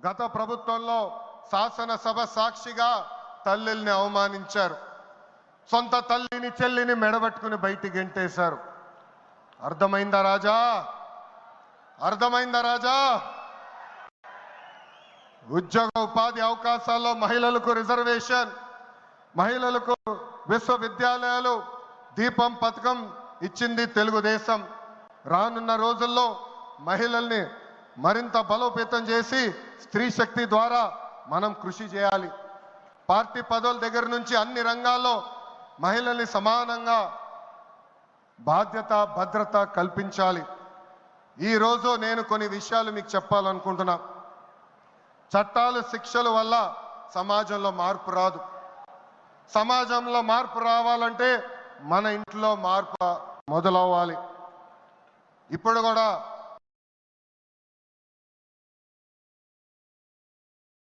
గత ప్రభుత్వంలో శాసనసభ సాక్షిగా తల్లిల్ని అవమానించారు. సొంత తల్లిని చెల్లిని మెడబట్టుకుని బయటికి గెంటేశారు. అర్థమైందా రాజా? అర్థమైందా రాజా? ఉద్యోగ ఉపాధి అవకాశాల్లో మహిళలకు రిజర్వేషన్, మహిళలకు విశ్వవిద్యాలయాలు, దీపం పథకం ఇచ్చింది తెలుగుదేశం. రానున్న రోజుల్లో మహిళల్ని మరింత బలోపేతం చేసి స్త్రీ శక్తి ద్వారా మనం కృషి చేయాలి. పార్టీ పదవుల దగ్గర నుంచి అన్ని రంగాల్లో మహిళల్ని సమానంగా బాధ్యత భద్రత కల్పించాలి. ఈరోజు నేను కొన్ని విషయాలు మీకు చెప్పాలనుకుంటున్నా. చట్టాలు శిక్షల వల్ల సమాజంలో మార్పు రాదు. సమాజంలో మార్పు రావాలంటే మన ఇంట్లో మార్పు మొదలవ్వాలి. ఇప్పుడు కూడా